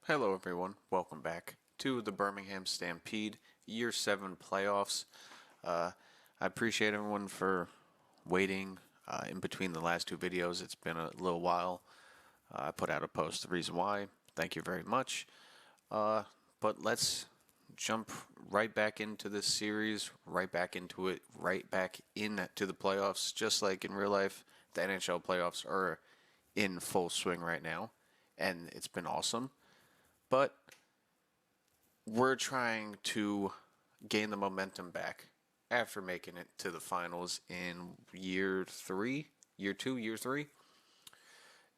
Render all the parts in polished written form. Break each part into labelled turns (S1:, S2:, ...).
S1: Hello, everyone. Welcome back to the Birmingham Stampede Year 7 playoffs. I appreciate everyone for waiting in between the last two videos. It's been a little while. I put out a post, the reason why. Thank you very much. But let's jump right back into this series, right back into it, right back into the playoffs. Just like in real life, the NHL playoffs are in full swing right now, and it's been awesome. But we're trying to gain the momentum back after making it to the finals in year three.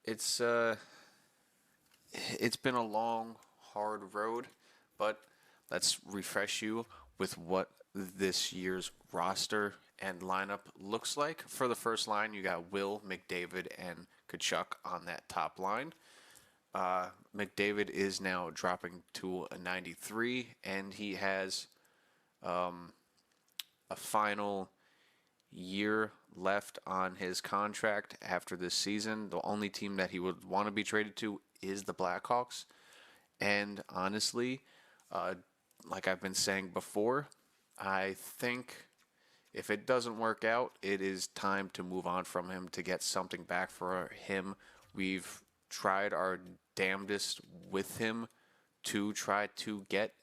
S1: It's it's been a long, hard road, but let's refresh you with what this year's roster and lineup looks like. For the first line, you got Will, McDavid, and Kachuk on that top line. McDavid is now dropping to a 93, and he has a final year left on his contract after this season. The only team that he would want to be traded to is the Blackhawks. And honestly, like I've been saying before, I think if it doesn't work out, it is time to move on from him to get something back for him. We've tried our damnedest with him to try to get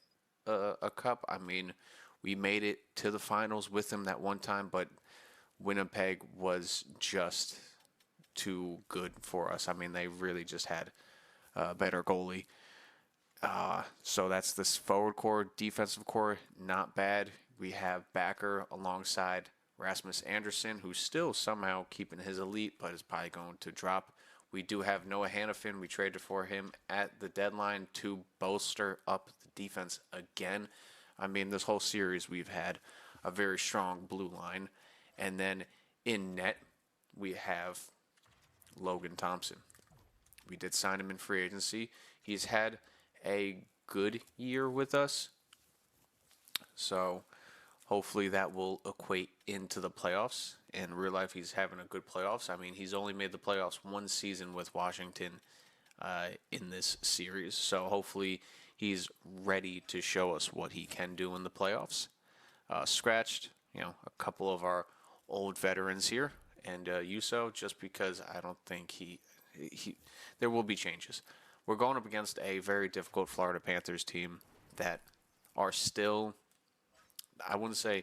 S1: a cup. I mean, we made it to the finals with him that one time, but Winnipeg was just too good for us. I mean, they really just had a better goalie. So that's this forward core, defensive core, not bad. We have Backer alongside Rasmus Anderson, who's still somehow keeping his elite, but is probably going to drop. We do have Noah Hannafin. We traded for him at the deadline to bolster up the defense again. I mean, this whole series we've had a very strong blue line. And then in net, we have Logan Thompson. We did sign him in free agency. He's had a good year with us. So hopefully that will equate into the playoffs. In real life, he's having a good playoffs. I mean, he's only made the playoffs one season with Washington in this series. So hopefully he's ready to show us what he can do in the playoffs. Scratched, a couple of our old veterans here, and Yuso, just because I don't think he there will be changes. We're going up against a very difficult Florida Panthers team that are still, I wouldn't say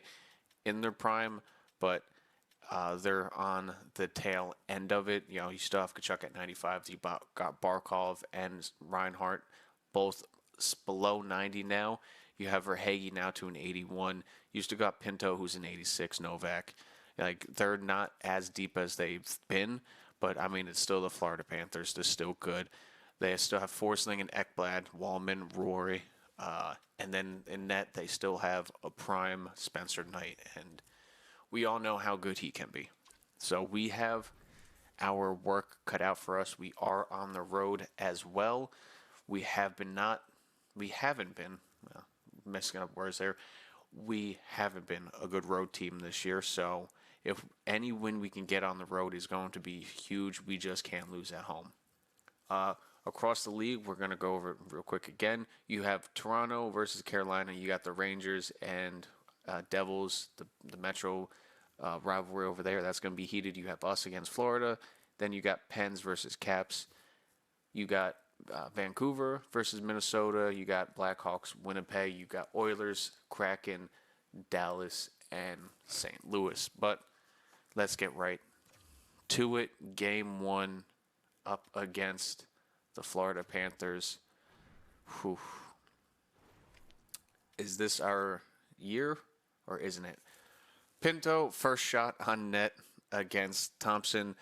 S1: in their prime, but they're on the tail end of it. You still have Kachuk at 95. You got Barkov and Reinhart both below 90 now. You have Verhaeghe now to an 81. You still got Pinto, who's an 86, Novak. Like, they're not as deep as they've been, but, I mean, it's still the Florida Panthers. They're still good. They still have Forsling and Ekblad, Wallman, Rory, and then in net they still have a prime Spencer Knight, and we all know how good he can be. So we have our work cut out for us. We are on the road as well. We haven't been, messing up words there, we haven't been a good road team this year, so if any win we can get on the road is going to be huge. We just can't lose at home. Across the league, we're going to go over it real quick again. You have Toronto versus Carolina. You got the Rangers and Devils, the Metro rivalry over there. That's going to be heated. You have us against Florida. Then you got Pens versus Caps. You got Vancouver versus Minnesota. You got Blackhawks, Winnipeg. You got Oilers, Kraken, Dallas, and St. Louis. But let's get right to it. Game 1 up against the Florida Panthers. Whew. Is this our year or isn't it? Pinto, first shot on net against Thompson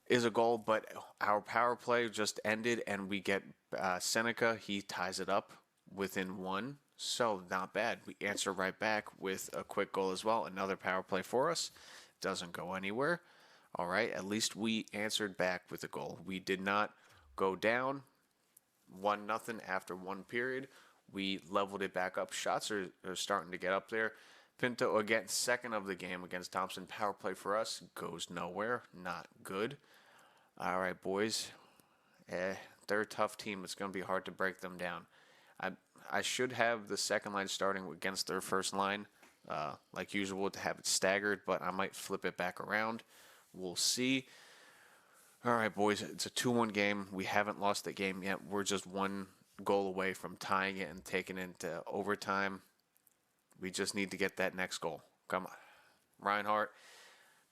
S1: is a goal, but our power play just ended and we get Seneca. He ties it up within one. So not bad. We answer right back with a quick goal as well. Another power play for us. Doesn't go anywhere. All right, at least we answered back with a goal. We did not go down 1-0 after one period. We leveled it back up. Shots are starting to get up there. Pinto, again, second of the game against Thompson. Power play for us goes nowhere. Not good. All right, boys. They're a tough team. It's going to be hard to break them down. I I should have the second line starting against their first line, like usual, to have it staggered, but I might flip it back around. We'll see. All right, boys, it's a 2-1 game. We haven't lost the game yet. We're just one goal away from tying it and taking it into overtime. We just need to get that next goal. Come on. Reinhardt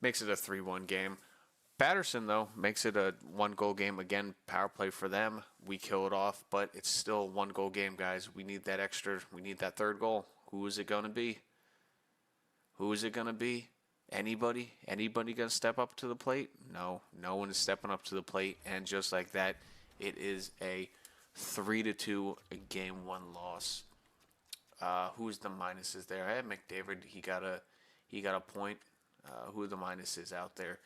S1: makes it a 3-1 game. Patterson, though, makes it a 1-goal game. Again, power play for them. We kill it off, but it's still a 1-goal game, guys. We need that extra. We need that third goal. Who is it going to be? Who is it going to be? Anybody? Anybody going to step up to the plate? No. No one is stepping up to the plate. And just like that, it is a 3-2 game 1 loss. Who's the minuses there? I had McDavid. He got a point. Who are the minuses out there?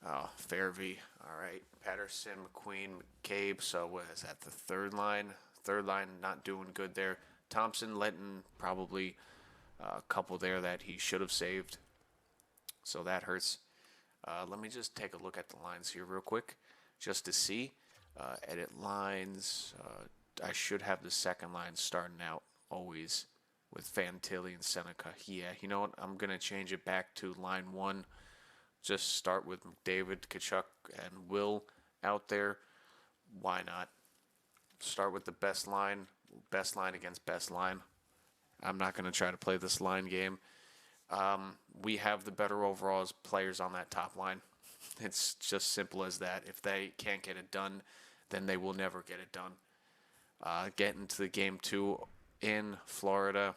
S1: Fairvey. All right. Patterson, McQueen, McCabe. So what is that? The third line? Third line not doing good there. Thompson letting probably a couple there that he should have saved. So that hurts. Let me just take a look at the lines here real quick just to see. Edit lines. I should have the second line starting out always with Fantilli and Seneca. Yeah, you know what? I'm going to change it back to line 1. Just start with McDavid, Tkachuk, and Will out there. Why not? Start with the best line against best line. I'm not going to try to play this line game. We have the better overall players on that top line. It's just simple as that. If they can't get it done, then they will never get it done. Getting to the game 2 in Florida.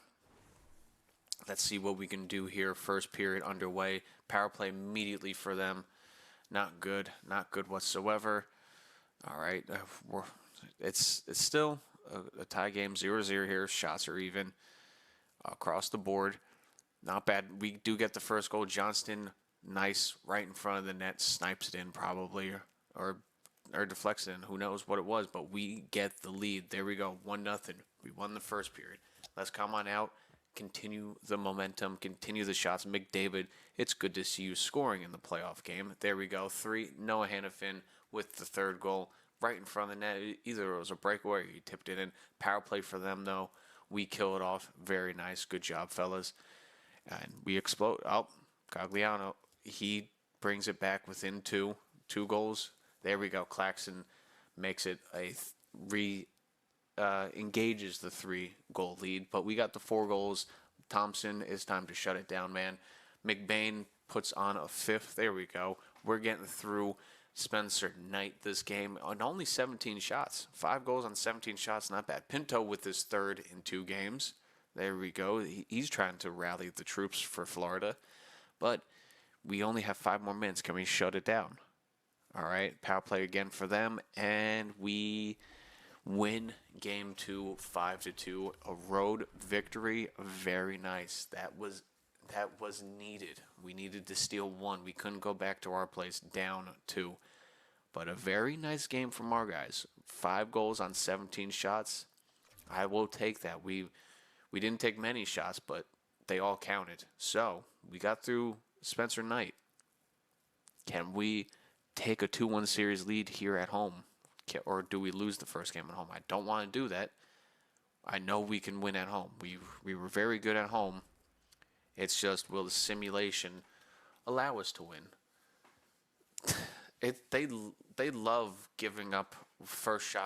S1: Let's see what we can do here. First period underway. Power play immediately for them. Not good. Not good whatsoever. All right. It's still a tie game. 0-0 here. Shots are even across the board. Not bad. We do get the first goal. Johnston, nice, right in front of the net. Snipes it in probably. Or deflects it in. Who knows what it was. But we get the lead. There we go. 1-0. We won the first period. Let's come on out. Continue the momentum, continue the shots. McDavid, it's good to see you scoring in the playoff game. There we go. 3. Noah Hannafin with the third goal right in front of the net. Either it was a breakaway or he tipped it in. Power play for them, though. We kill it off. Very nice. Good job, fellas. And we explode. Oh, Gagliano, he brings it back within 2 goals. There we go. Claxton makes it a engages the 3-goal lead, but we got the 4 goals. Thompson, it's time to shut it down, man. McBain puts on a 5th. There we go. We're getting through Spencer Knight this game on only 17 shots. 5 goals on 17 shots, not bad. Pinto with his 3rd in 2 games. There we go. He's trying to rally the troops for Florida, but we only have 5 more minutes. Can we shut it down? All right, power play again for them, and we win game 2, 5-2, a road victory. Very nice. That was needed. We needed to steal 1. We couldn't go back to our place down 2. But a very nice game from our guys. 5 goals on 17 shots. I will take that. We didn't take many shots, but they all counted. So we got through Spencer Knight. Can we take a 2-1 series lead here at home? Or do we lose the first game at home? I don't want to do that. I know we can win at home. We were very good at home. It's just, will the simulation allow us to win? They love giving up first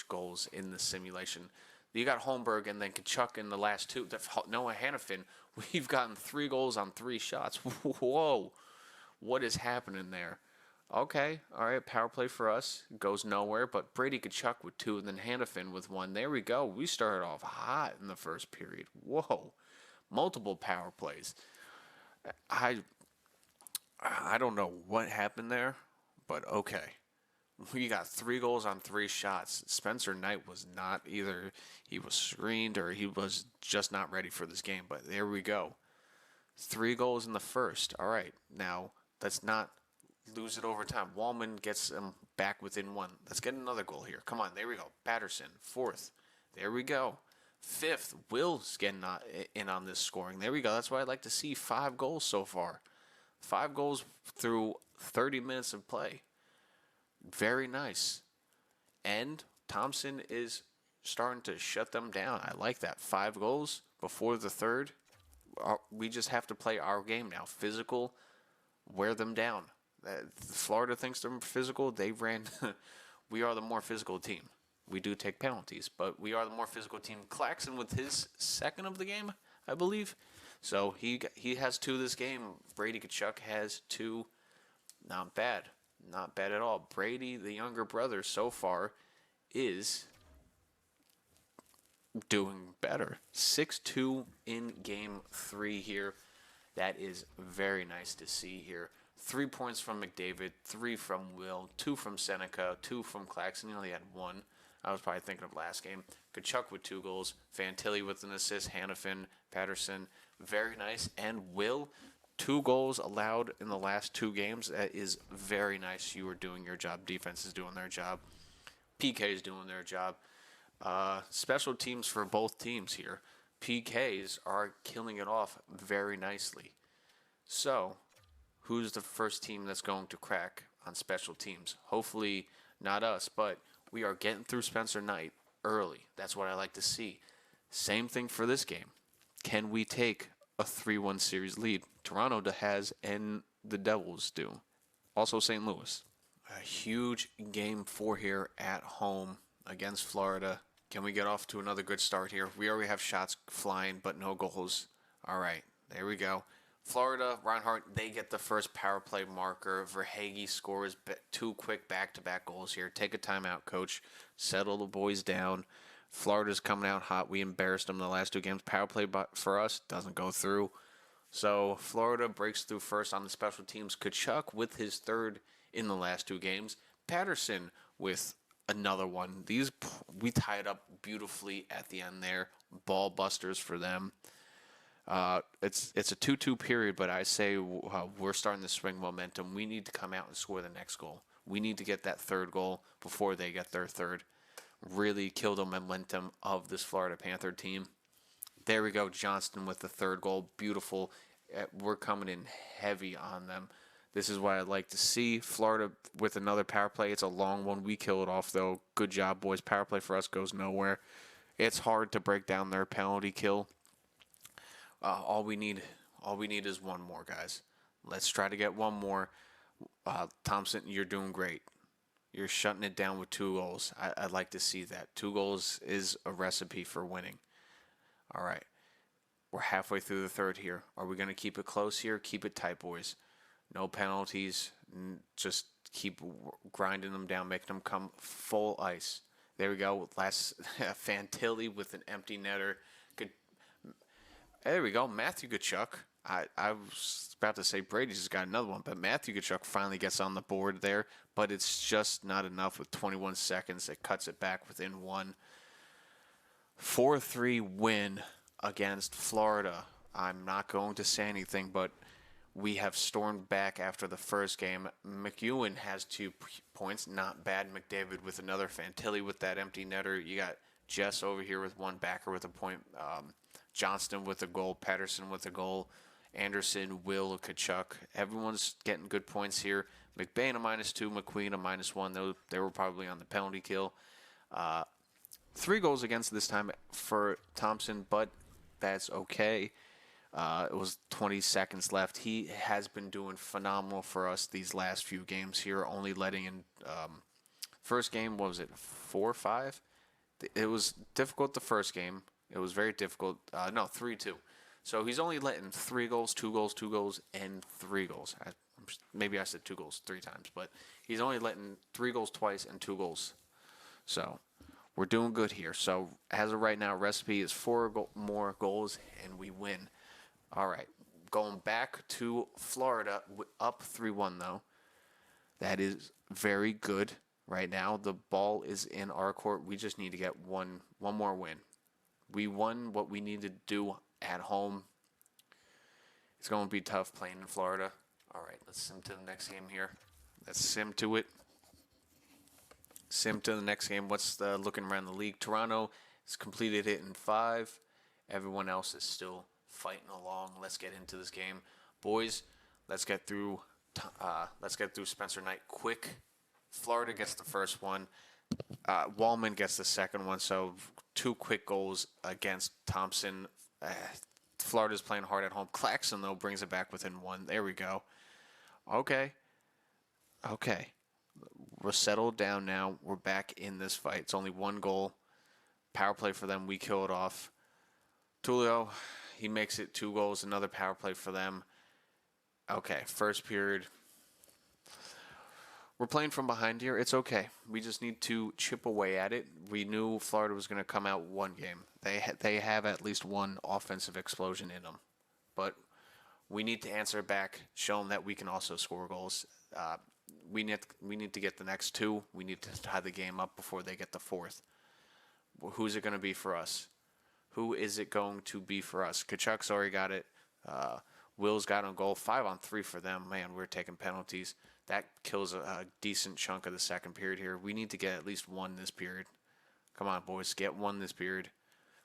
S1: goals in the simulation. You got Holmberg and then Tkachuk in the last 2. Noah Hannafin, we've gotten 3 goals on 3 shots. Whoa. What is happening there? Okay, all right, power play for us. Goes nowhere, but Brady Tkachuk with 2 and then Hannafin with 1. There we go. We started off hot in the first period. Whoa. Multiple power plays. I don't know what happened there, but okay. We got 3 goals on 3 shots. Spencer Knight was not either. He was screened or he was just not ready for this game, but there we go. 3 goals in the first. All right, now let's not lose it over time. Wallman gets them back within 1. Let's get another goal here. Come on, there we go. Patterson, 4th. There we go. 5th. Will's getting in on this scoring. There we go. That's why I'd like to see 5 goals so far. 5 goals through 30 minutes of play. Very nice. And Thompson is starting to shut them down. I like that. 5 goals before the third. We just have to play our game now. Physical, wear them down. Florida thinks they're physical. They ran. We are the more physical team. We do take penalties, but we are the more physical team. Claxton with his second of the game, I believe. So he has 2 this game. Brady Tkachuk has 2. Not bad. Not bad at all. Brady, the younger brother, so far is doing better. 6-2 in game 3 here. That is very nice to see here. 3 points from McDavid, 3 from Will, 2 from Seneca, 2 from Claxton. He only had 1. I was probably thinking of last game. Tkachuk with 2 goals, Fantilli with an assist, Hannafin, Patterson, very nice. And Will, 2 goals allowed in the last 2 games. That is very nice. You are doing your job. Defense is doing their job. PK is doing their job. Special teams for both teams here. PKs are killing it off very nicely. So, who's the first team that's going to crack on special teams? Hopefully not us, but we are getting through Spencer Knight early. That's what I like to see. Same thing for this game. Can we take a 3-1 series lead? Toronto has, and the Devils do. Also St. Louis. A huge game 4 here at home against Florida. Can we get off to another good start here? We already have shots flying, but no goals. All right, there we go. Florida, Reinhart, they get the first power play marker. Verhaeghe scores 2 quick back-to-back goals here. Take a timeout, coach. Settle the boys down. Florida's coming out hot. We embarrassed them the last 2 games. Power play for us doesn't go through. So Florida breaks through first on the special teams. Tkachuk with his 3rd in the last 2 games. Patterson with another one. We tied up beautifully at the end there. Ball busters for them. It's a 2-2 period, but I say we're starting to swing momentum. We need to come out and score the next goal. We need to get that 3rd goal before they get their 3rd. Really kill the momentum of this Florida Panther team. There we go. Johnston with the 3rd goal. Beautiful. We're coming in heavy on them. This is what I'd like to see. Florida with another power play. It's a long one. We kill it off, though. Good job, boys. Power play for us goes nowhere. It's hard to break down their penalty kill. All we need is one more, guys. Let's try to get one more. Thompson, you're doing great. You're shutting it down with 2 goals. I'd like to see that. 2 goals is a recipe for winning. All right. We're halfway through the 3rd here. Are we going to keep it close here? Keep it tight, boys. No penalties. Just keep grinding them down, making them come full ice. There we go. Last Fantilli with an empty netter. Good. There we go. Matthew Tkachuk. I was about to say Brady's just got another one, but Matthew Tkachuk finally gets on the board there, but it's just not enough with 21 seconds. It cuts it back within 1. 4-3 win against Florida. I'm not going to say anything, but we have stormed back after the first game. McEwen has 2 points. Not bad. McDavid with another. Fantilli with that empty netter. You got Jess over here with 1. Backer with a point. Johnston with a goal. Patterson with a goal. Anderson, Will, Tkachuk. Everyone's getting good points here. McBain a -2. McQueen a -1. They were probably on the penalty kill. 3 goals against this time for Thompson, but that's okay. It was 20 seconds left. He has been doing phenomenal for us these last few games here, only letting in first game, what was it, 4 or 5? It was difficult the first game. It was very difficult. 3-2. So he's only letting 3 goals, 2 goals, 2 goals, and 3 goals. Maybe I said 2 goals 3 times, but he's only letting 3 goals twice and 2 goals. So we're doing good here. So as of right now, recipe is 4 more goals, and we win. All right, going back to Florida, up 3-1 though. That is very good right now. The ball is in our court. We just need to get one more win. We won what we need to do at home. It's going to be tough playing in Florida. All right, let's sim to the next game here. Let's sim to it. Sim to the next game. What's looking around the league? Toronto has completed it in 5. Everyone else is still fighting along. Let's get into this game, boys. Let's get through Spencer Knight quick. Florida gets the first one. Wallman gets the second one, so two quick goals against Thompson. Florida's playing hard at home. Claxton, though, brings it back within one. There we go. Okay. Okay. We're settled down now. We're back in this fight. It's only one goal. Power play for them. We kill it off. Tulio, he makes it 2 goals. Another power play for them. Okay. First period. We're playing from behind here. It's okay. We just need to chip away at it. We knew Florida was going to come out one game. They have at least one offensive explosion in them. But we need to answer back, show them that we can also score goals. We need to get the next two. We need to tie the game up before they get the fourth. Who's it going to be for us? Who is it going to be for us? Kachuk's already got it. Will's got on goal. 5-on-3 for them. Man, we're taking penalties. That kills a decent chunk of the second period here. We need to get at least one this period. Come on, boys. Get one this period.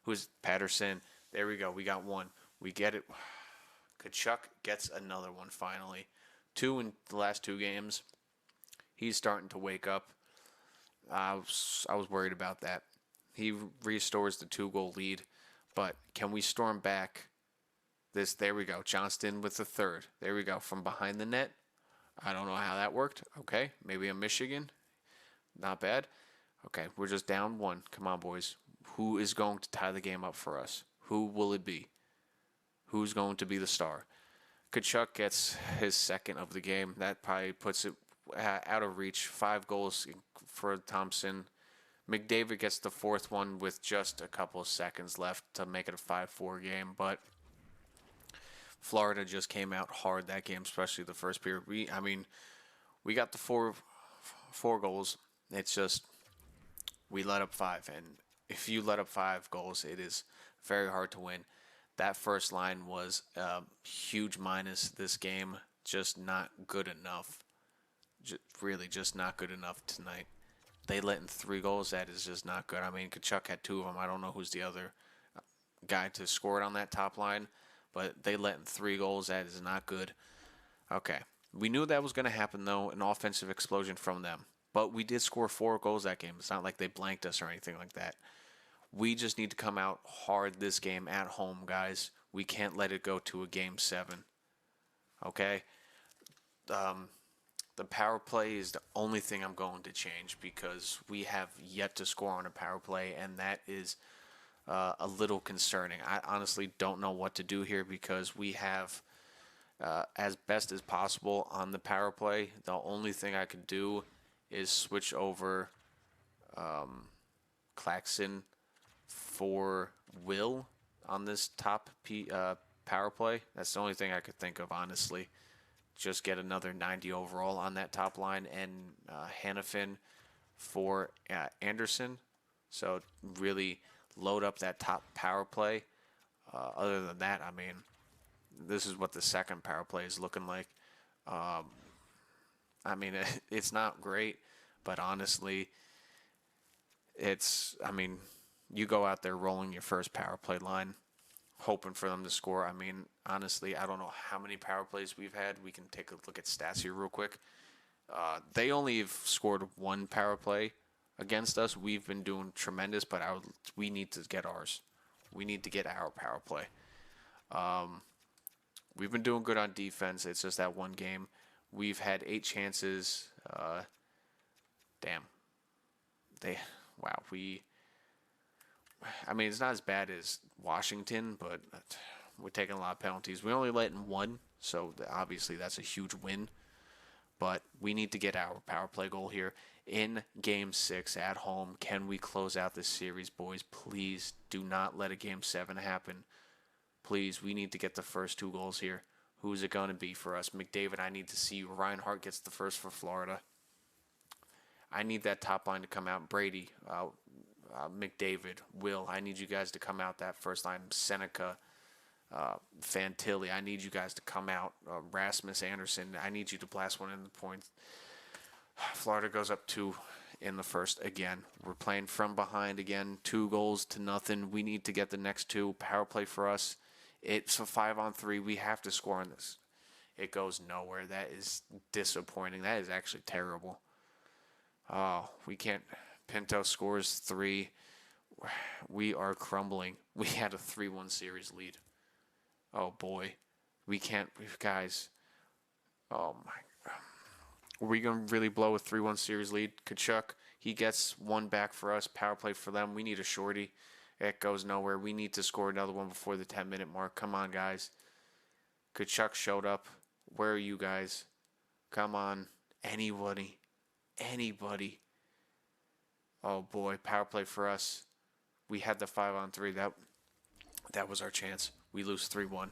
S1: Who's Patterson? There we go. We got one. We get it. Kachuk gets another one finally. 2 in the last 2 games. He's starting to wake up. I was worried about that. He restores the 2-goal lead. But can we storm back this? There we go. Johnston with the third. There we go. From behind the net. I don't know how that worked. Okay, maybe a Michigan. Not bad. Okay, we're just down 1. Come on, boys. Who is going to tie the game up for us? Who will it be? Who's going to be the star? Kachuk gets his second of the game. That probably puts it out of reach. 5 goals for Thompson. McDavid gets the fourth one with just a couple of seconds left to make it a 5-4 game, but Florida just came out hard that game, especially the first period. We got the four goals. It's just we let up 5, and if you let up 5 goals, it is very hard to win. That first line was a huge minus this game. Just not good enough. Really, just not good enough tonight. They let in 3 goals. That is just not good. I mean, Kachuk had 2 of them. I don't know who's the other guy to score it on that top line, but they let in 3 goals. That is not good. Okay. We knew that was going to happen, though, an offensive explosion from them. But we did score 4 goals that game. It's not like they blanked us or anything like that. We just need to come out hard this game at home, guys. We can't let it go to a Game 7. Okay? The power play is the only thing I'm going to change because we have yet to score on a power play, and that is a little concerning. I honestly don't know what to do here because we have, as best as possible on the power play, the only thing I could do is switch over Claxton for Will on this top power play. That's the only thing I could think of, honestly. Just get another 90 overall on that top line, and Hannafin for Anderson. So really load up that top power play. Other than that, I mean, this is what the second power play is looking like. I mean, it's not great, but honestly, you go out there rolling your first power play line, hoping for them to score. I mean, honestly, I don't know how many power plays we've had. We can take a look at stats here real quick. They only have scored 1 power play against us. We've been doing tremendous, but we need to get ours. We need to get our power play. We've been doing good on defense. It's just that one game. We've had 8 chances. Damn. It's not as bad as Washington, but we're taking a lot of penalties. We only let in 1, so obviously that's a huge win. But we need to get our power play goal here in Game 6 at home. Can we close out this series, boys? Please do not let a Game 7 happen. Please, we need to get the first 2 goals here. Who's it going to be for us? McDavid, I need to see you. Reinhart gets the first for Florida. I need that top line to come out. Brady, McDavid, Will, I need you guys to come out that first line. Seneca, Fantilli, I need you guys to come out. Rasmus Anderson, I need you to blast one in the points. Florida goes up 2 in the first again. We're playing from behind again. 2-0. We need to get the next 2. Power play for us. It's a 5-on-3. We have to score on this. It goes nowhere. That is disappointing. That is actually terrible. Oh, we can't. Pinto scores 3. We are crumbling. We had a 3-1 series lead. Oh boy. We can't, guys. Oh my. Are we going to really blow a 3-1 series lead? Kachuk, he gets one back for us. Power play for them. We need a shorty. It goes nowhere. We need to score another one before the 10-minute mark. Come on, guys. Kachuk showed up. Where are you guys? Come on. Anybody. Anybody. Oh boy, power play for us. We had the 5-on-3. That was our chance. We lose 3-1.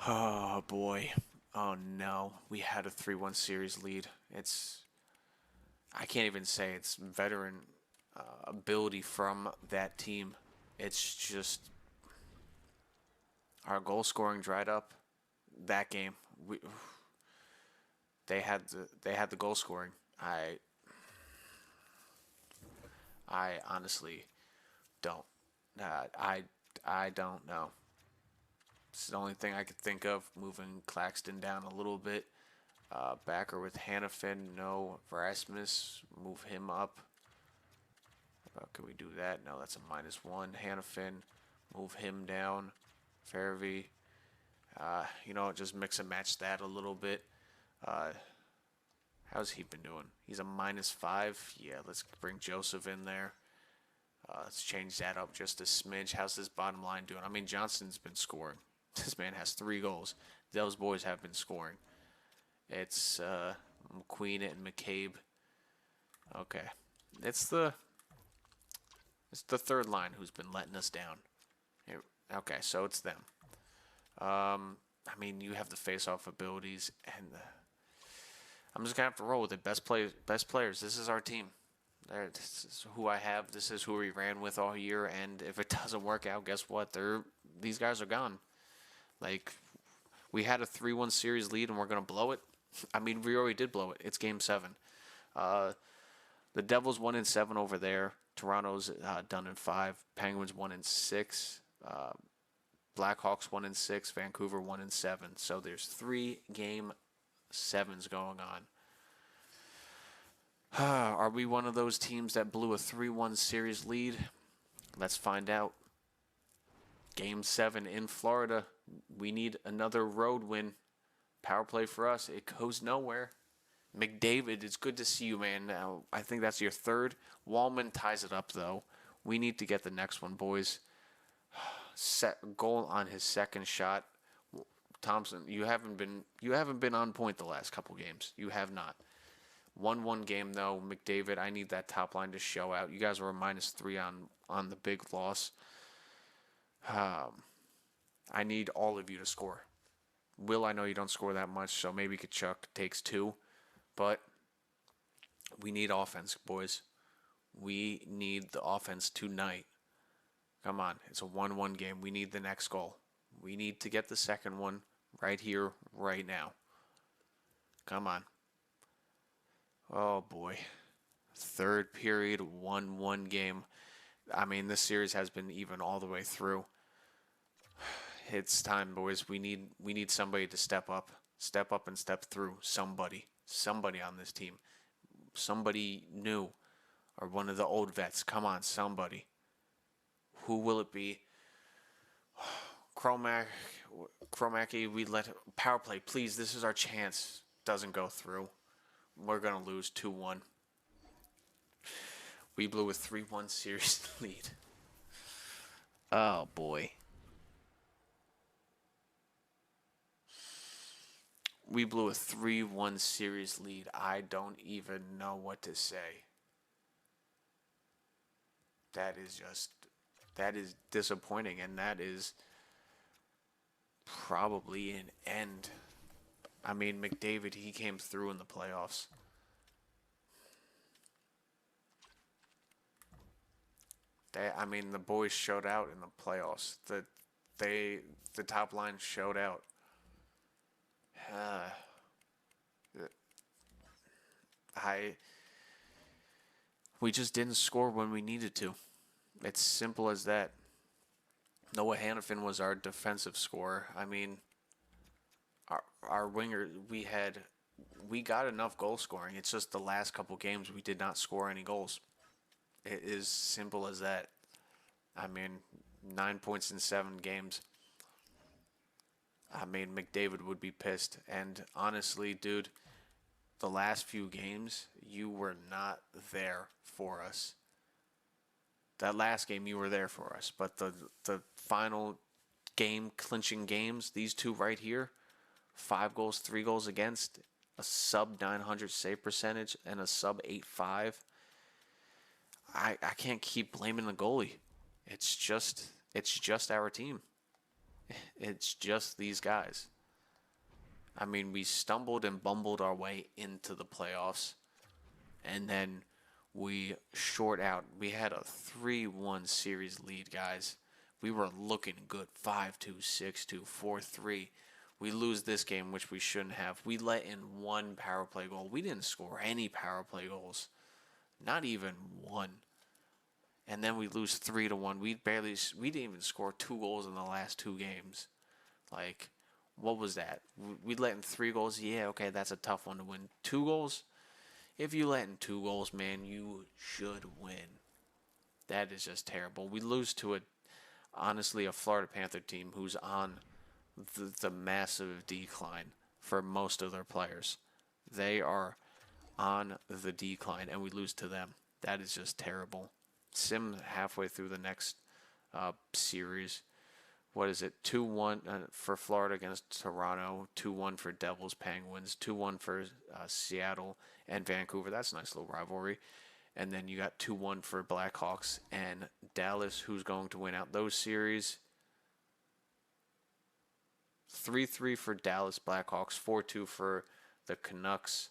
S1: Oh boy. Oh no. We had a 3-1 series lead. I can't even say it's veteran ability from that team. It's just our goal scoring dried up that game. They had the goal scoring. I honestly don't. I don't know. It's the only thing I could think of. Moving Claxton down a little bit. Backer with Hannafin. No. Rasmus. Move him up. Can we do that? No, that's a -1. Hannafin. Move him down. Fairvey. Just mix and match that a little bit. How's he been doing? He's a -5. Yeah, let's bring Joseph in there. Let's change that up just a smidge. How's this bottom line doing? I mean, Johnson's been scoring. This man has 3 goals. Those boys have been scoring. It's McQueen and McCabe. Okay. It's the third line who's been letting us down. Here, okay, so it's them. You have the face-off abilities, and I'm just gonna have to roll with it. Best players. This is our team. This is who I have. This is who we ran with all year. And if it doesn't work out, guess what? These guys are gone. Like, we had a 3-1 series lead, and we're gonna blow it. I mean, we already did blow it. It's Game 7. The Devils 1-7 over there. Toronto's done in 5. Penguins 1-6. Blackhawks 1-6. Vancouver 1-7. So there's 3 Game 7s going on. Are we one of those teams that blew a 3-1 series lead? Let's find out. Game 7 in Florida. We need another road win. Power play for us. It goes nowhere. McDavid, it's good to see you, man. Now, I think that's your 3rd. Wallman ties it up, though. We need to get the next one, boys. Goal on his 2nd shot. Thompson, you haven't been on point the last couple games. You have not. 1-1 game, though. McDavid, I need that top line to show out. You guys were a -3 on the big loss. I need all of you to score. Will, I know you don't score that much, so maybe Kachuk takes 2. But we need offense, boys. We need the offense tonight. Come on. It's a 1-1 game. We need the next goal. We need to get the second one right here, right now. Come on. Oh, boy. 3rd period, 1-1 game. I mean, this series has been even all the way through. It's time, boys. We need somebody to step up. Step up and step through. Somebody on this team. Somebody new. Or one of the old vets. Come on, somebody. Who will it be? Chromacki, we let power play. Please, this is our chance. Doesn't go through. We're going to lose 2-1. We blew a 3-1 series lead. Oh, boy. We blew a 3-1 series lead. I don't even know what to say. That is disappointing, and that is probably an end. I mean, McDavid, he came through in the playoffs. The boys showed out in the playoffs. The top line showed out. We just didn't score when we needed to. It's simple as that. Noah Hannafin was our defensive scorer. I mean, our winger, we had we got enough goal scoring. It's just the last couple games we did not score any goals. It is simple as that. I mean, 9 points in 7 games. I mean, McDavid would be pissed. And honestly, dude, the last few games, you were not there for us. That last game, you were there for us. But the final game clinching games, these two right here, 5 goals, 3 goals against, a sub 900 save percentage, and a sub 8.5. I can't keep blaming the goalie. It's just our team. It's just these guys. I mean, we stumbled and bumbled our way into the playoffs, and then we short out. We had a 3-1 series lead, guys. We were looking good. 5-2, 6-2, 4-3. We lose this game, which we shouldn't have. We let in one power play goal. We didn't score any power play goals. Not even one. And then we lose 3-1. We didn't even score 2 goals in the last 2 games. Like, what was that? We let in 3 goals. Yeah, okay, that's a tough one to win. 2 goals? If you let in 2 goals, man, you should win. That is just terrible. We lose to honestly, a Florida Panther team who's on the massive decline for most of their players. They are on the decline, and we lose to them. That is just terrible. Sim halfway through the next series. What is it? 2-1 for Florida against Toronto. 2-1 for Devils, Penguins. 2-1 for Seattle and Vancouver. That's a nice little rivalry. And then you got 2-1 for Blackhawks and Dallas, who's going to win out those series. 3-3 for Dallas Blackhawks, 4-2 for the Canucks.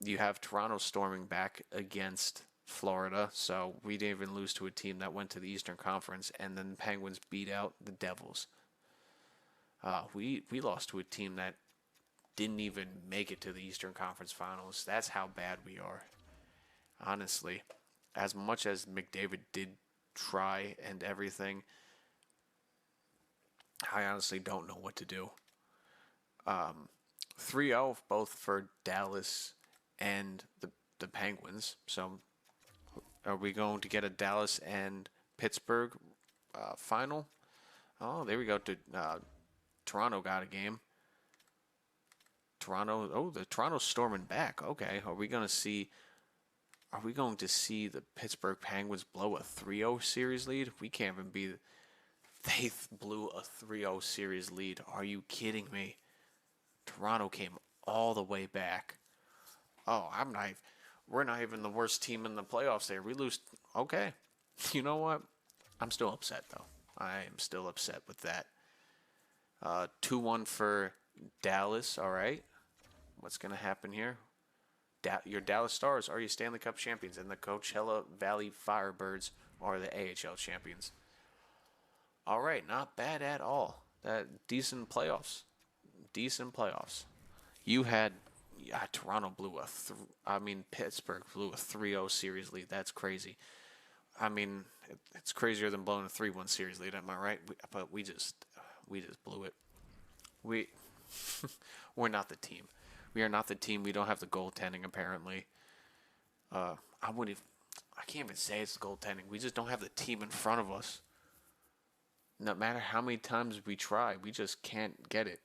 S1: You have Toronto storming back against Florida, so we didn't even lose to a team that went to the Eastern Conference, and then the Penguins beat out the Devils. We lost to a team that didn't even make it to the Eastern Conference Finals. That's how bad we are. Honestly, as much as McDavid did try and everything, I honestly don't know what to do. 3-0 both for Dallas and the Penguins. So are we going to get a Dallas and Pittsburgh final? Oh, there we go. Toronto got a game. The Toronto's storming back. Okay, are we going to see the Pittsburgh Penguins blow a 3-0 series lead? We can't even be. They blew a 3-0 series lead. Are you kidding me? Toronto came all the way back. Oh, we're not even the worst team in the playoffs there. We lose. Okay. You know what? I'm still upset, though. I am still upset with that. 2-1 for Dallas. All right. What's going to happen here? Your Dallas Stars are your Stanley Cup champions, and the Coachella Valley Firebirds are the AHL champions. All right. Not bad at all. Decent playoffs. You had Toronto blew Pittsburgh blew a 3-0 series lead. That's crazy. I mean, it's crazier than blowing a 3-1 series lead. Am I right? But we just blew it. We're not the team. We are not the team. We don't have the goaltending apparently. I can't even say it's the goaltending. We just don't have the team in front of us. No matter how many times we try, we just can't get it.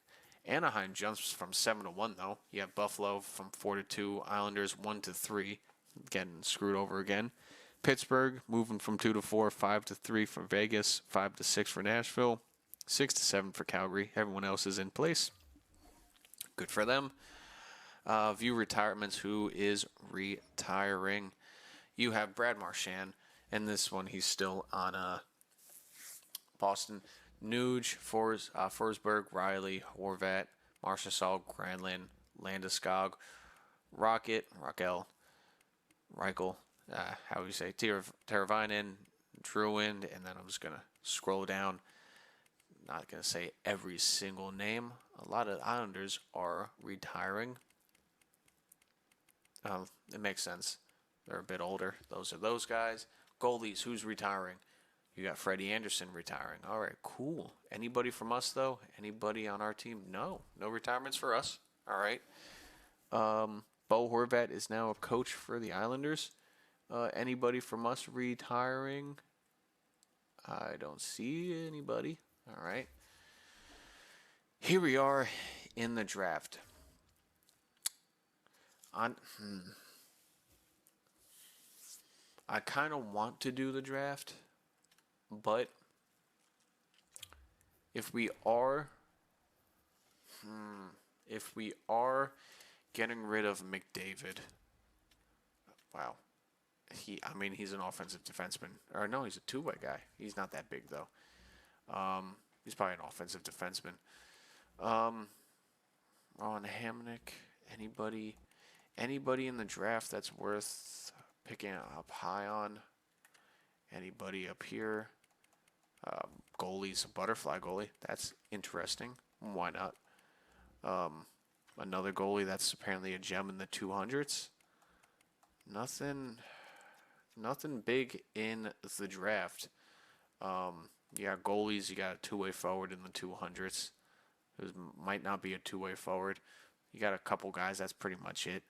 S1: Anaheim jumps from 7-1 though. You have Buffalo from 4-2, Islanders 1-3, getting screwed over again. Pittsburgh moving from 2-4, 5-3 for Vegas, 5-6 for Nashville, 6-7 for Calgary. Everyone else is in place. Good for them. View retirements. Who is retiring? You have Brad Marchand, and this one he's still on Boston. Nuge, Forsberg, Riley, Horvat, Marchessault, Granlund, Landeskog, Reichel, how do you say, Teravainen, Druin, and then I'm just going to scroll down. Not going to say every single name. A lot of Islanders are retiring. It makes sense. They're a bit older. Those are those guys. Goalies, who's retiring? You got Freddie Anderson retiring. All right, cool. Anybody from us, though? Anybody on our team? No retirements for us. All right. Bo Horvat is now a coach for the Islanders. Anybody from us retiring? I don't see anybody. All right. Here we are in the draft. On, I kind of want to do the draft, but if we are, if we are getting rid of McDavid, wow, he's an offensive defenseman. Or no, he's a two-way guy. He's not that big though. He's probably an offensive defenseman. On Hamnick, anybody in the draft that's worth picking up high on? Anybody up here? Goalie's a butterfly goalie. That's interesting. Why not? Another goalie that's apparently a gem in the 200s. Nothing big in the draft. You got goalies. You got a two-way forward in the 200s. It might not be a two-way forward. You got a couple guys. That's pretty much it.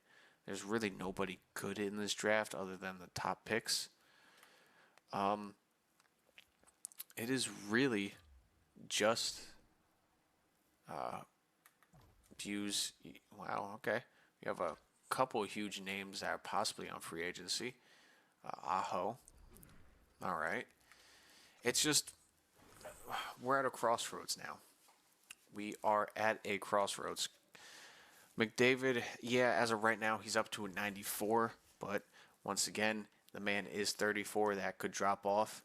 S1: There's really nobody good in this draft other than the top picks. It is really just views. Wow, okay. You have a couple of huge names that are possibly on free agency. Aho. All right. It's just, we're at a crossroads now. We are at a crossroads. McDavid, yeah, as of right now, he's up to a 94. But once again, the man is 34. That could drop off.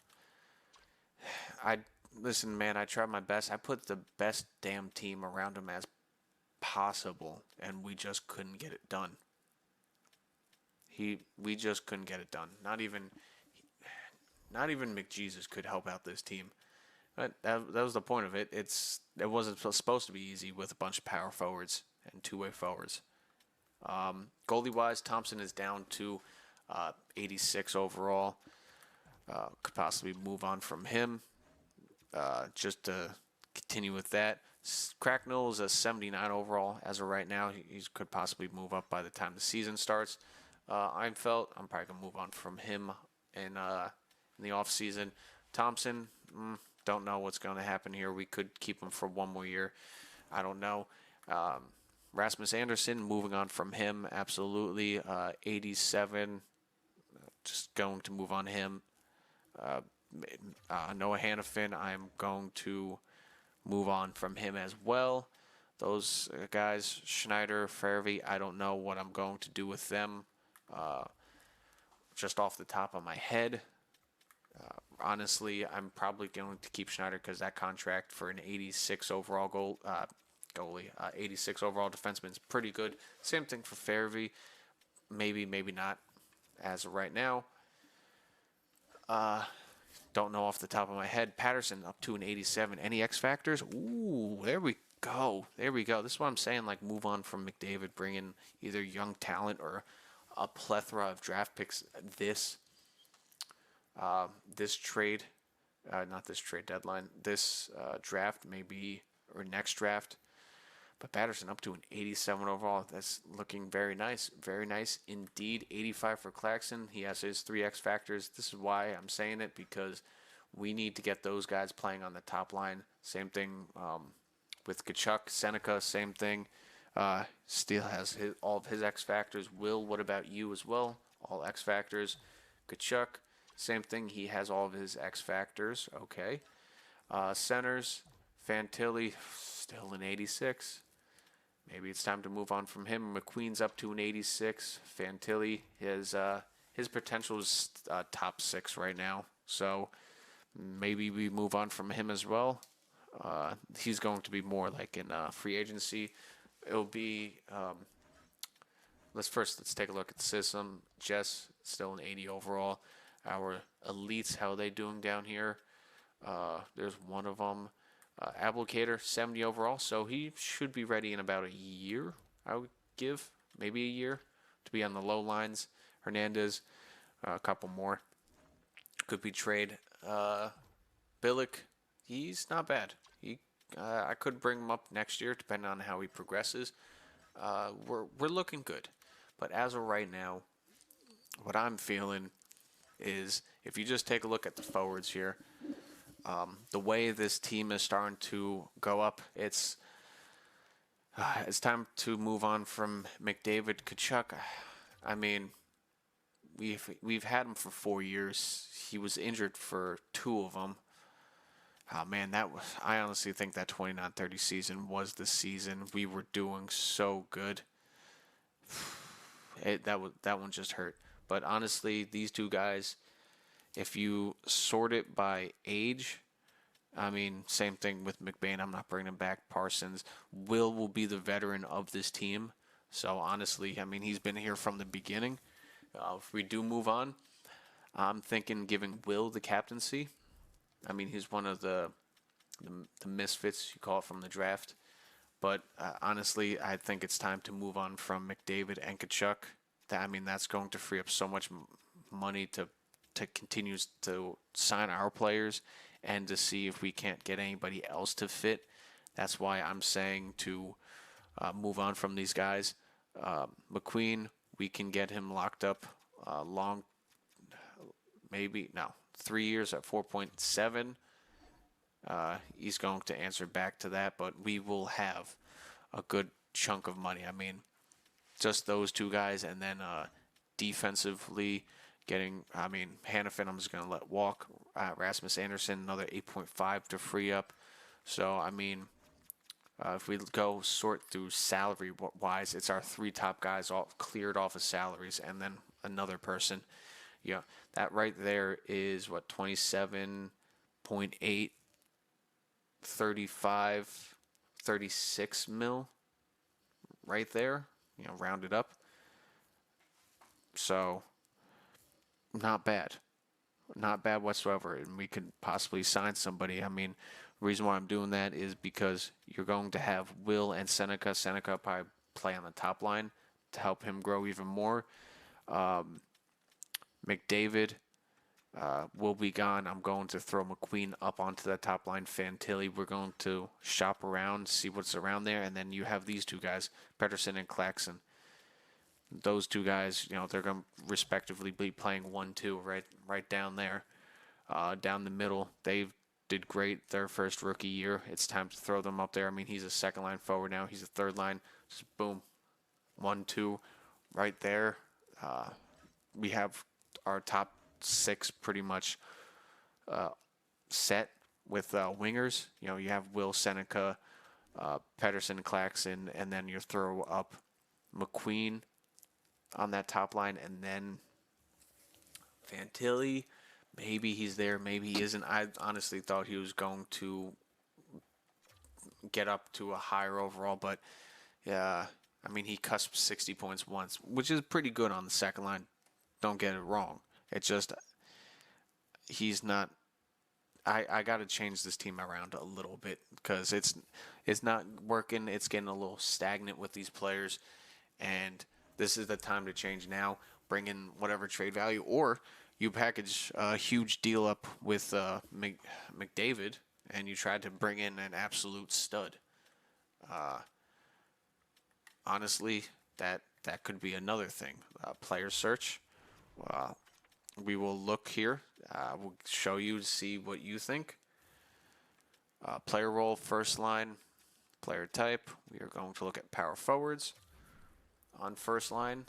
S1: Listen, man, I tried my best. I put the best damn team around him as possible, and we just couldn't get it done. We just couldn't get it done. Not even McJesus could help out this team. But that was the point of it. It wasn't supposed to be easy with a bunch of power forwards and two-way forwards. Goalie wise, Thompson is down to 86 overall. Could possibly move on from him. Just to continue with that, Cracknell is a 79 overall as of right now. He could possibly move up by the time the season starts. Einfeld, I'm probably gonna move on from him in the off season. Thompson, don't know what's going to happen here. We could keep him for one more year. I don't know. Rasmus Anderson, moving on from him, absolutely. 87, just going to move on him. Noah Hannafin, I'm going to move on from him as well. Those guys, Schneider, Farvey, I don't know what I'm going to do with them. Just off the top of my head. Honestly, I'm probably going to keep Schneider because that contract for an 86 overall goalie, 86 overall defenseman is pretty good. Same thing for Farvey. Maybe not as of right now. Don't know off the top of my head. Patterson up to an 87. Any X factors? Ooh, there we go. This is what I'm saying. Like, move on from McDavid, bring in either young talent or a plethora of draft picks. This trade, not this trade deadline, this draft maybe, or next draft. But Patterson up to an 87 overall. That's looking very nice. Very nice indeed. 85 for Clarkson. He has his 3 X factors. This is why I'm saying it, because we need to get those guys playing on the top line. Same thing with Kachuk. Seneca, same thing. Steele has all of his X factors. Will, what about you as well? All X factors. Kachuk, same thing. He has all of his X factors. Okay. Centers, Fantilli, still an 86. Maybe it's time to move on from him. McQueen's up to an 86. Fantilli, his potential is top 6 right now. So maybe we move on from him as well. He's going to be more like in free agency. It'll be let's take a look at the system. Jess still an 80 overall. Our elites, how are they doing down here? There's one of them. Applicator, 70 overall, so he should be ready in about a year, I would give. Maybe a year to be on the low lines. Hernandez, a couple more. Could be trade. Billick, he's not bad. I could bring him up next year, depending on how he progresses. we're looking good. But as of right now, what I'm feeling is if you just take a look at the forwards here, the way this team is starting to go up, it's time to move on from McDavid, Kachuk. I mean, we've had him for 4 years. He was injured for two of them. Oh man, I honestly think that 29-30 season was the season we were doing so good. That one just hurt. But honestly, these two guys, if you sort it by age, I mean, same thing with McBain. I'm not bringing him back. Parsons. Will be the veteran of this team. So honestly, I mean, he's been here from the beginning. If we do move on, I'm thinking giving Will the captaincy. I mean, he's one of the misfits, you call it, from the draft. But honestly, I think it's time to move on from McDavid and Kachuk. I mean, that's going to free up so much money to continue to sign our players and to see if we can't get anybody else to fit. That's why I'm saying to move on from these guys. McQueen, we can get him locked up long, maybe, no, 3 years at 4.7. He's going to answer back to that, but we will have a good chunk of money. I mean, just those two guys, and then defensively I mean, Hannafin I'm just going to let walk. Rasmus Anderson, another 8.5 to free up. So, I mean, if we go sort through salary-wise, it's our three top guys all cleared off of salaries, and then another person. Yeah, that right there is, 27.8, 35, 36 mil right there, rounded up. So, not bad. Not bad whatsoever. And we could possibly sign somebody. I mean, the reason why I'm doing that is because you're going to have Will and Seneca. Seneca probably play on the top line to help him grow even more. McDavid will be gone. I'm going to throw McQueen up onto that top line. Fantilli, we're going to shop around, see what's around there. And then you have these two guys, Pedersen and Claxon. Those two guys, they're going to respectively be playing 1-2 right down there. Down the middle, they did great their first rookie year. It's time to throw them up there. I mean, he's a second line forward now. He's a third line. Just boom, 1-2 right there. We have our top six pretty much set with wingers. You have Will, Seneca, Pedersen, Claxon, and then you throw up McQueen on that top line, and then Fantilli, maybe he's there, maybe he isn't. I honestly thought he was going to get up to a higher overall, but yeah, I mean, he cusped 60 points once, which is pretty good on the second line. Don't get it wrong. It's just he's not. I got to change this team around a little bit because it's not working. It's getting a little stagnant with these players, and this is the time to change now. Bring in whatever trade value, or you package a huge deal up with McDavid, and you try to bring in an absolute stud. Honestly, that could be another thing. Player search. We will look here. We'll show you to see what you think. Player role, first line, player type. We are going to look at power forwards. On first line,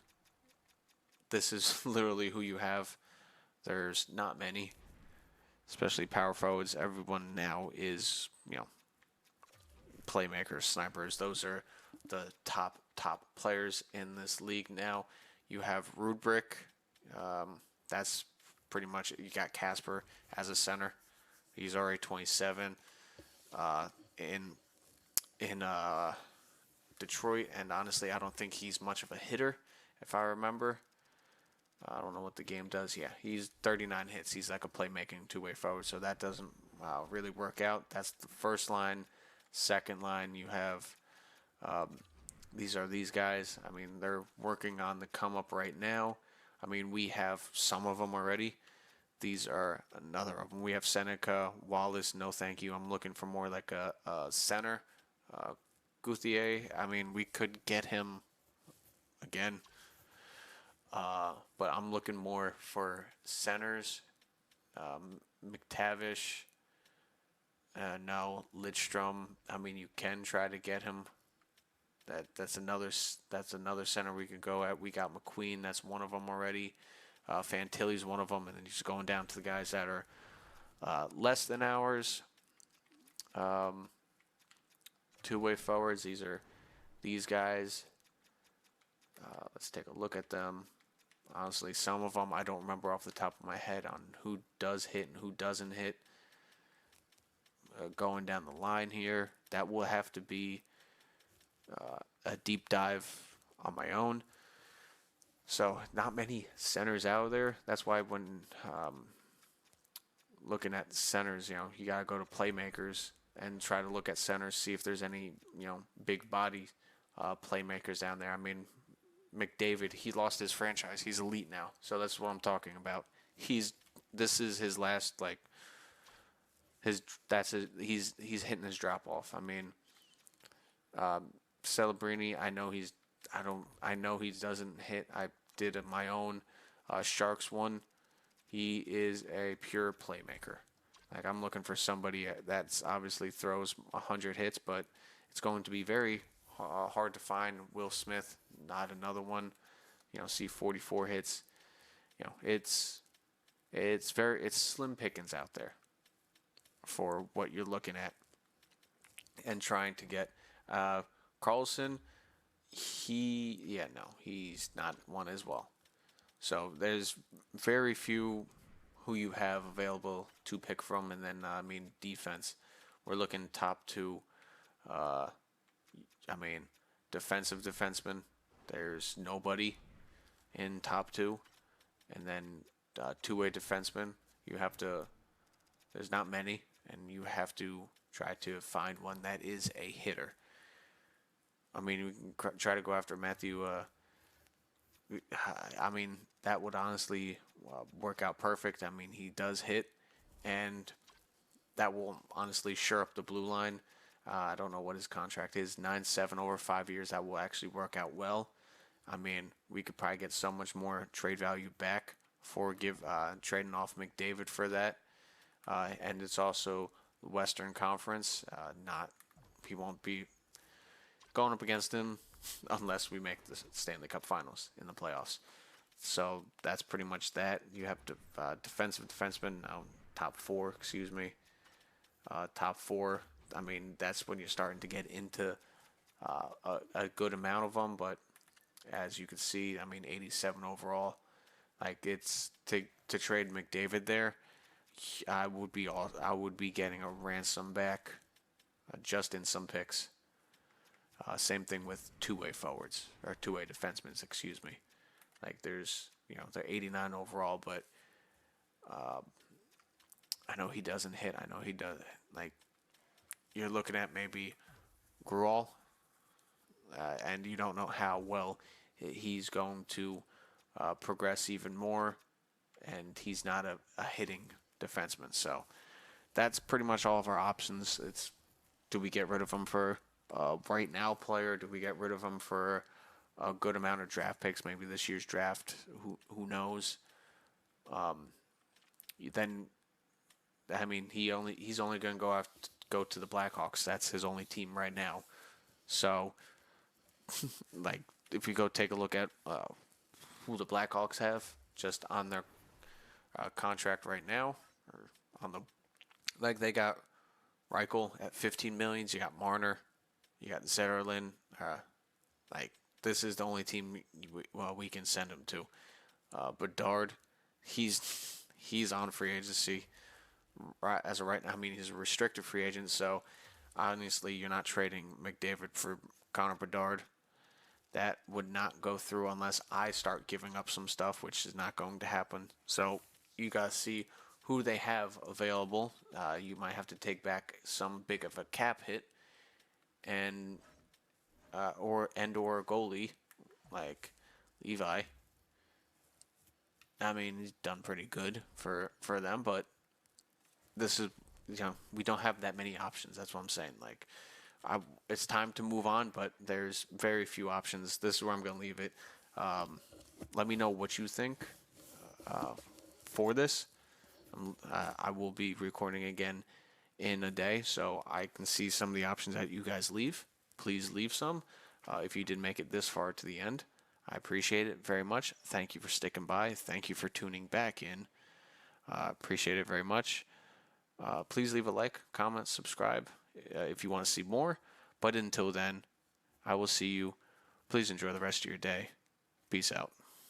S1: this is literally who you have. There's not many, especially power forwards. Everyone now is, playmakers, snipers. Those are the top players in this league now. You have Rudbrick. That's pretty much it. You got Casper as a center. He's already 27 in Detroit, and honestly, I don't think he's much of a hitter, if I remember. I don't know what the game does. Yeah, he's 39 hits. He's like a playmaking two-way forward, so that doesn't really work out. That's the first line. Second line, you have these guys. I mean, they're working on the come-up right now. I mean, we have some of them already. These are another of them. We have Seneca, Wallace, no thank you. I'm looking for more like a center. Gauthier, I mean, we could get him again. But I'm looking more for centers. McTavish, no Lidstrom. I mean, you can try to get him. That's another center we could go at. We got McQueen. That's one of them already. Fantilli's one of them, and then just going down to the guys that are less than ours. Two-way forwards. These are these guys. Let's take a look at them. Honestly, some of them I don't remember off the top of my head on who does hit and who doesn't hit. Going down the line here, that will have to be a deep dive on my own. So not many centers out there. That's why when looking at centers, you got to go to playmakers and try to look at centers, see if there's any, big body playmakers down there. I mean, McDavid, he lost his franchise. He's elite now. So that's what I'm talking about. This is his last, like, he's hitting his drop off. I mean, Celebrini, I know he doesn't hit. I did my own Sharks one. He is a pure playmaker. Like, I'm looking for somebody that's obviously throws 100 hits, but it's going to be very hard to find. Will Smith, not another one. See 44 hits. It's slim pickings out there for what you're looking at and trying to get. Carlson, he's not one as well. So there's very few who you have available to pick from, and then defense. We're looking top two. Defensive defenseman. There's nobody in top two, and then two-way defenseman. There's not many, and you have to try to find one that is a hitter. I mean, we can try to go after Matthew. That would honestly work out perfect. I mean, he does hit, and that will honestly shore up the blue line. I don't know what his contract is, 9-7 over 5 years. That will actually work out well. I mean, we could probably get so much more trade value back for trading off McDavid for that. And it's also the Western Conference. He won't be going up against him unless we make the Stanley Cup Finals in the playoffs. So that's pretty much that. You have to defensive defenseman, top four. Top four. I mean, that's when you're starting to get into a good amount of them. But as you can see, 87 overall. Like, it's to trade McDavid there. I would be getting a ransom back, just in some picks. Same thing with two-way forwards or two-way defensemen. Like, there's they're 89 overall, but I know he doesn't hit. I know he does. Like, you're looking at maybe Gruel, and you don't know how well he's going to progress even more, and he's not a hitting defenseman. So that's pretty much all of our options. Do we get rid of him for right now player? Do we get rid of him for a good amount of draft picks? Maybe this year's draft. Who knows? Then, he's only going to go to the Blackhawks. That's his only team right now. So, like, if we go take a look at who the Blackhawks have just on their contract right now, or they got Reichel at $15 million. You got Marner, you got Zetterlund. This is the only team we can send him to. Bedard, he's on free agency as of right now. He's a restricted free agent, so honestly, you're not trading McDavid for Connor Bedard. That would not go through unless I start giving up some stuff, which is not going to happen. So you guys see who they have available. You might have to take back some big of a cap hit, and or a goalie like Levi. He's done pretty good for them, but this is we don't have that many options. That's what I'm saying. Like, it's time to move on, but there's very few options. This is where I'm going to leave it. Let me know what you think for this. I will be recording again in a day, so I can see some of the options that you guys leave. Please leave some. If you did make it this far to the end, I appreciate it very much. Thank you for sticking by. Thank you for tuning back in. Appreciate it very much. Please leave a like, comment, subscribe if you want to see more. But until then, I will see you. Please enjoy the rest of your day. Peace out.